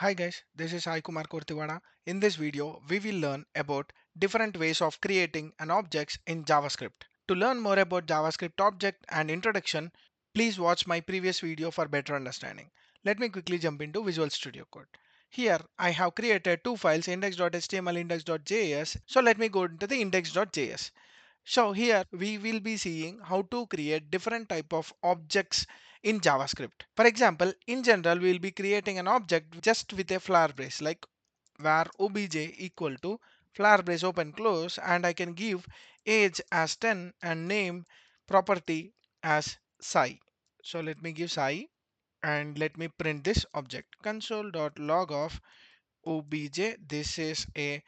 Hi guys, this is Sai Kumar Kurtiwada. In this video, we will learn about different ways of creating an objects in JavaScript. To learn more about JavaScript object and introduction, please watch my previous video for better understanding. Let me quickly jump into Visual Studio Code. Here, I have created two files index.html, index.js. So let me go into the index.js. So here we will be seeing how to create different type of objects in JavaScript. For example, in general, we will be creating an object just with a flower brace like where obj equal to flower brace open close, and I can give age as 10 and name property as Sai. So let me give Sai and let me print this object console.log of obj. This is a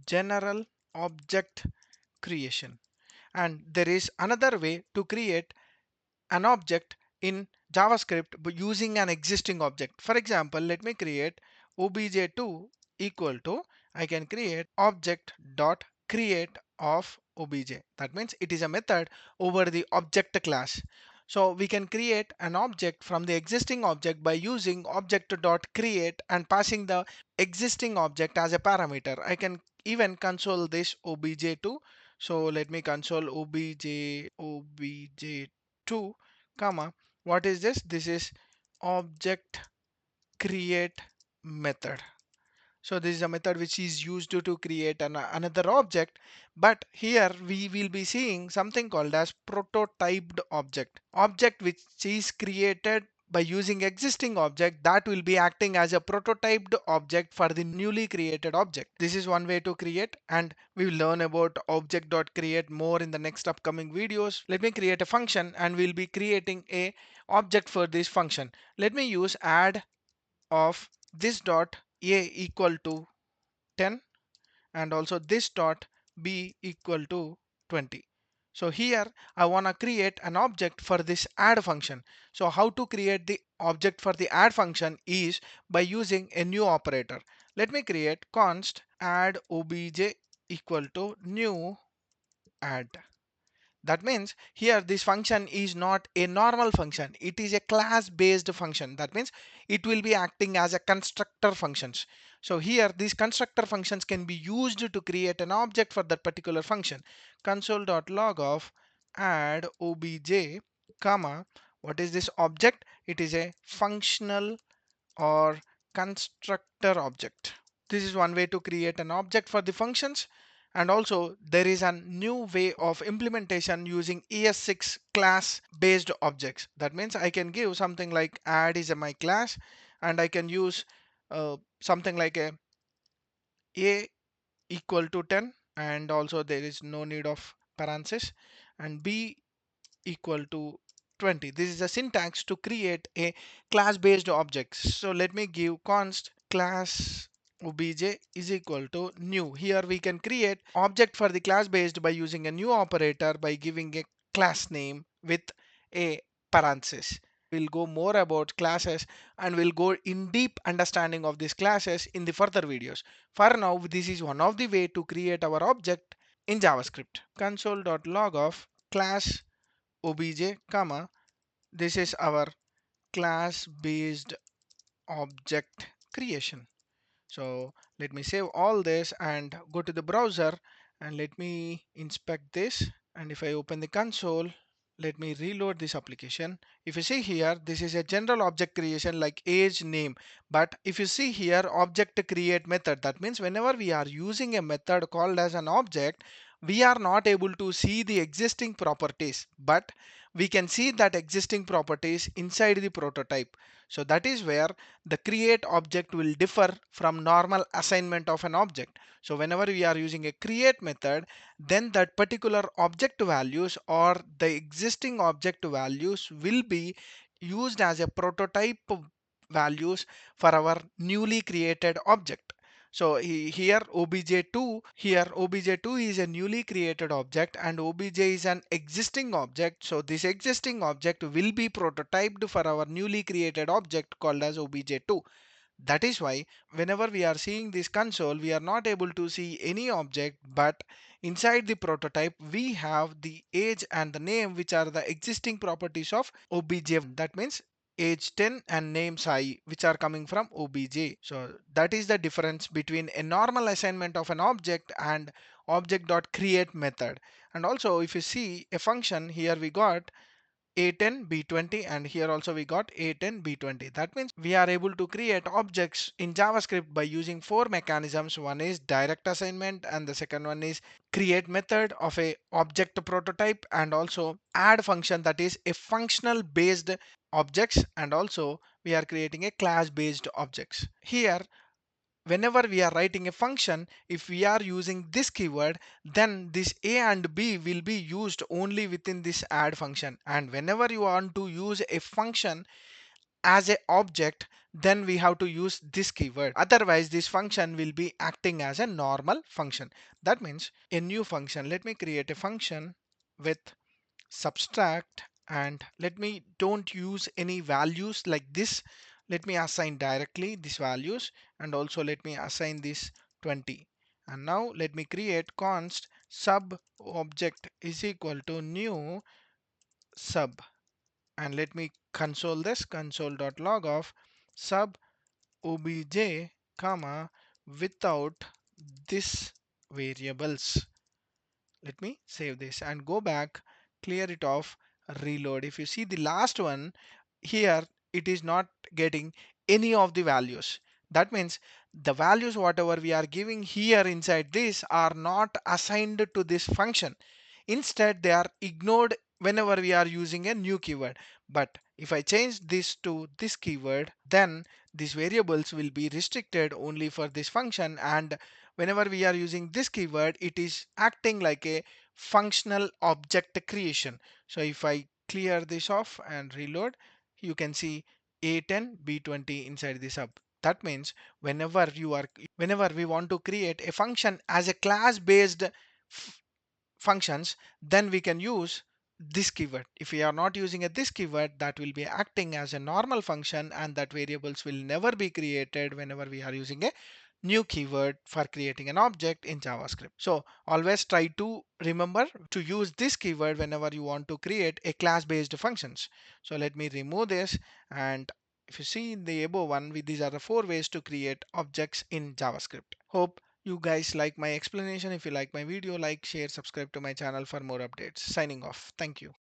general object creation. And there is another way to create an object in JavaScript by using an existing object. For example, let me create obj2 equal to, I can create object dot create of obj. That means it is a method over the object class. So we can create an object from the existing object by using object dot create and passing the existing object as a parameter. I can even console this obj2. So let me console obj2 comma, what is this? This is object create method. So this is a method which is used to create another object, but here we will be seeing something called as prototyped object which is created by using existing object that will be acting as a prototyped object for the newly created object. This is one way to create, and we will learn about object.create more in the next upcoming videos. Let me create a function and we'll be creating a object for this function. Let me use add of this dot a equal to 10 and also this dot b equal to 20. So here I want to create an object for this add function. So how to create the object for the add function is by using a new operator. Let me create const add obj equal to new add. That means here this function is not a normal function. It is a class based function. That means it will be acting as a constructor functions. So here these constructor functions can be used to create an object for that particular function. Console.log of add obj comma, what is this object? It is a functional or constructor object. This is one way to create an object for the functions. And also there is a new way of implementation using ES6 class based objects. That means I can give something like add is my class, and I can use something like a equal to 10, and also there is no need of parenthesis, and b equal to 20. This is a syntax to create a class based object. So let me give const class obj is equal to new. Here we can create object for the class based by using a new operator by giving a class name with a parenthesis. We'll go more about classes and we'll go in deep understanding of these classes in the further videos. For now, this is one of the way to create our object in JavaScript. Console.log of class obj comma, this is our class based object creation. So let me save all this and go to the browser and let me inspect this. And if I open the console, let me reload this application. If you see here, this is a general object creation like age, name. But if you see here, object create method, that means whenever we are using a method called as an object, we are not able to see the existing properties, but we can see that existing properties inside the prototype. So that is where the create object will differ from normal assignment of an object. So whenever we are using a create method, then that particular object values or the existing object values will be used as a prototype values for our newly created object. So here obj2 is a newly created object and obj is an existing object. So this existing object will be prototyped for our newly created object called as obj2. That is why whenever we are seeing this console, we are not able to see any object, but inside the prototype we have the age and the name, which are the existing properties of obj. That means age 10 and name Sai, which are coming from obj. So that is the difference between a normal assignment of an object and object.create method. And also if you see a function here, we got A10 B20, and here also we got A10 B20. That means we are able to create objects in JavaScript by using four mechanisms. One is direct assignment, and the second one is create method of a object prototype, and also add function, that is a functional based objects, and also we are creating a class based objects. Here, whenever we are writing a function, if we are using this keyword, then this a and b will be used only within this add function. And whenever you want to use a function as a object, then we have to use this keyword. Otherwise, this function will be acting as a normal function. That means a new function. Let me create a function with subtract, and let me don't use any values like this. Let me assign directly these values, and also let me assign this 20. And now let me create const sub object is equal to new sub, and let me console this console.log of sub obj comma without this variables. Let me save this and go back, clear it off, reload. If you see the last one here, it is not getting any of the values. That means the values whatever we are giving here inside this are not assigned to this function. Instead, they are ignored whenever we are using a new keyword. But if I change this to this keyword, then these variables will be restricted only for this function. And whenever we are using this keyword, it is acting like a functional object creation. So if I clear this off and reload, you can see A10 B20 inside this sub. That means whenever we want to create a function as a class based functions, then we can use this keyword. If we are not using a this keyword, that will be acting as a normal function, and that variables will never be created whenever we are using a new keyword for creating an object in JavaScript. So always try to remember to use this keyword whenever you want to create a class based functions. So let me remove this, and if you see in the above one, these are the four ways to create objects in JavaScript. Hope you guys like my explanation. If you like my video, like, share, subscribe to my channel for more updates. Signing off. Thank you.